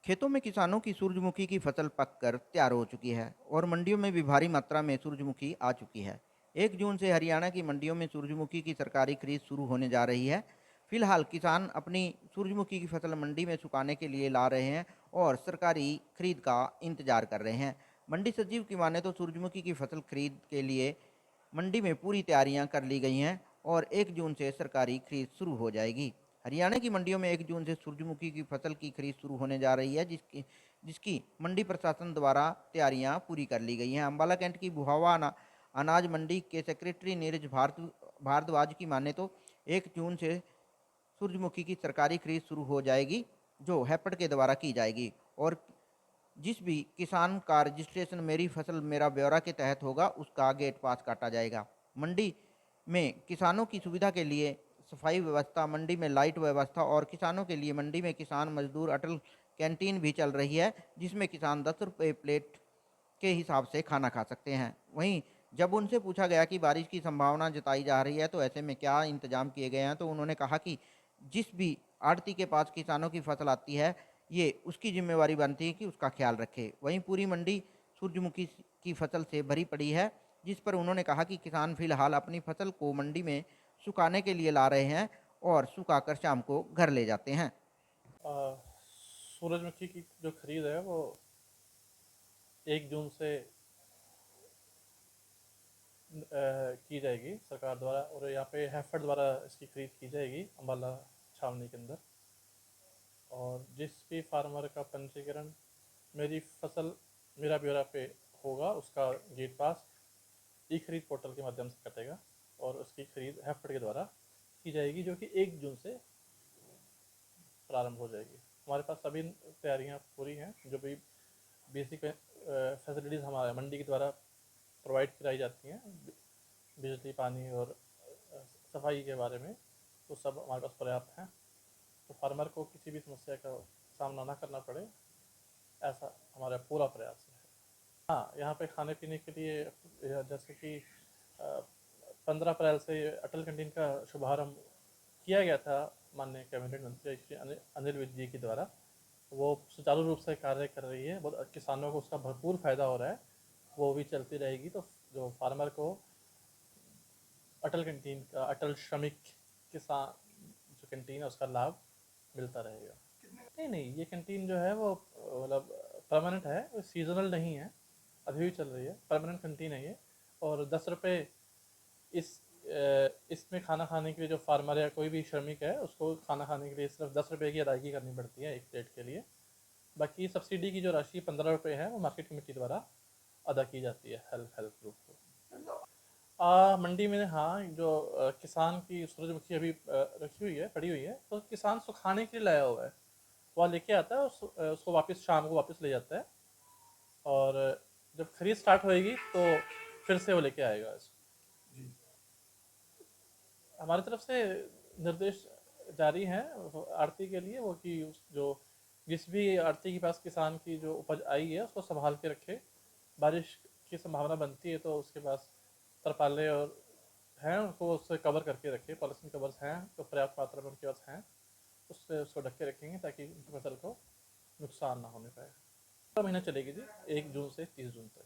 खेतों में किसानों की सूरजमुखी की फसल पककर तैयार हो चुकी है और मंडियों में भी भारी मात्रा में सूरजमुखी आ चुकी है। 1 जून से हरियाणा की मंडियों में सूरजमुखी की सरकारी खरीद शुरू होने जा रही है। फिलहाल किसान अपनी सूरजमुखी की फसल मंडी में सुखाने के लिए ला रहे हैं और सरकारी खरीद का इंतजार कर रहे हैं। मंडी सचिव की माने तो सूरजमुखी की फसल खरीद के लिए मंडी में पूरी तैयारियां कर ली गई हैं और 1 जून से सरकारी खरीद शुरू हो जाएगी। हरियाणा की मंडियों में 1 जून से सूरजमुखी की फसल की खरीद शुरू होने जा रही है, जिसकी जिसकी मंडी प्रशासन द्वारा तैयारियां पूरी कर ली गई हैं। अम्बाला कैंट की बुहावा अनाज मंडी के सेक्रेटरी नीरज भारद्वाज की माने तो 1 जून से सूरजमुखी की सरकारी खरीद शुरू हो जाएगी, जो हैपट के द्वारा की जाएगी और जिस भी किसान का रजिस्ट्रेशन मेरी फसल मेरा ब्यौरा के तहत होगा, उसका गेट पास काटा जाएगा। मंडी में किसानों की सुविधा के लिए सफाई व्यवस्था, मंडी में लाइट व्यवस्था और किसानों के लिए मंडी में किसान मजदूर अटल कैंटीन भी चल रही है, जिसमें किसान 10 रुपये प्लेट के हिसाब से खाना खा सकते हैं। वहीं जब उनसे पूछा गया कि बारिश की संभावना जताई जा रही है, तो ऐसे में क्या इंतजाम किए गए हैं, तो उन्होंने कहा कि जिस भी आड़ती के पास किसानों की फसल आती है, ये उसकी जिम्मेवारी बनती है कि उसका ख्याल रखे। वहीं पूरी मंडी सूरजमुखी की फसल से भरी पड़ी है, जिस पर उन्होंने कहा कि किसान फिलहाल अपनी फसल को मंडी में सुखाने के लिए ला रहे हैं और सुखाकर शाम को घर ले जाते हैं। सूरजमुखी की जो खरीद है वो 1 जून से की जाएगी सरकार द्वारा, और यहाँ पे हैफेड द्वारा इसकी खरीद की जाएगी अम्बाला छावनी के अंदर। और जिस भी फार्मर का पंजीकरण मेरी फसल मेरा ब्यौरा पे होगा, उसका गेट पास ई खरीद पोर्टल के माध्यम से कटेगा और उसकी खरीद हैफेड के द्वारा की जाएगी, जो कि 1 जून से प्रारंभ हो जाएगी। हमारे पास सभी तैयारियां पूरी हैं। जो भी बेसिक फैसिलिटीज़ हमारे मंडी के द्वारा प्रोवाइड कराई जाती हैं, बिजली, पानी और सफाई के बारे में, तो सब हमारे पास पर्याप्त हैं। तो फार्मर को किसी भी समस्या का सामना ना करना पड़े, ऐसा हमारा पूरा प्रयास है। हाँ, यहाँ पे खाने पीने के लिए जैसे कि 15 अप्रैल से अटल कैंटीन का शुभारंभ किया गया था माननीय कैबिनेट मंत्री श्री अनिल विज जी के द्वारा। वो सुचारू रूप से कार्य कर रही है, बहुत किसानों को उसका भरपूर फायदा हो रहा है, वो भी चलती रहेगी। तो जो फार्मर को अटल कैंटीन का, अटल श्रमिक किसान जो कैंटीन है, उसका लाभ मिलता रहेगा। नहीं नहीं, ये कैंटीन जो है वो मतलब परमानेंट है, वो सीजनल नहीं है, अभी भी चल रही है, परमानेंट कैंटीन है ये। और 10 रुपये इस इसमें खाना खाने के लिए जो फार्मर या कोई भी श्रमिक है, उसको खाना खाने के लिए सिर्फ 10 रुपये की अदायगी करनी पड़ती है एक प्लेट के लिए। बाकी सब्सिडी की जो राशि 15 रुपये है, वो मार्केट कमेटी द्वारा अदा की जाती है हेल्प ग्रुप को। मंडी में हाँ, जो किसान की सूरजमुखी अभी रखी हुई है, पड़ी हुई है, तो किसान सुखाने के लिए लाया हुआ है, वह लेके आता है, उसको वापस शाम को वापस ले जाता है। और जब खरीद स्टार्ट होएगी तो फिर से वो लेके आएगा इसको। हमारी तरफ से निर्देश जारी हैं आड़ती के लिए, वो कि जो जिस भी आड़ती के पास किसान की जो उपज आई है, उसको संभाल के रखे। बारिश की संभावना बनती है तो उसके पास तरपाले और हैं, उनको उससे कवर करके रखे, पॉलिथीन कवर्स हैं तो पर्याप्त मात्रा में उनके पास हैं, उससे उसको ढक के रखेंगे ताकि उनकी फसल को नुकसान ना होने पाए। 2 महीना चलेगी जी, 1 जून से 30 जून तक।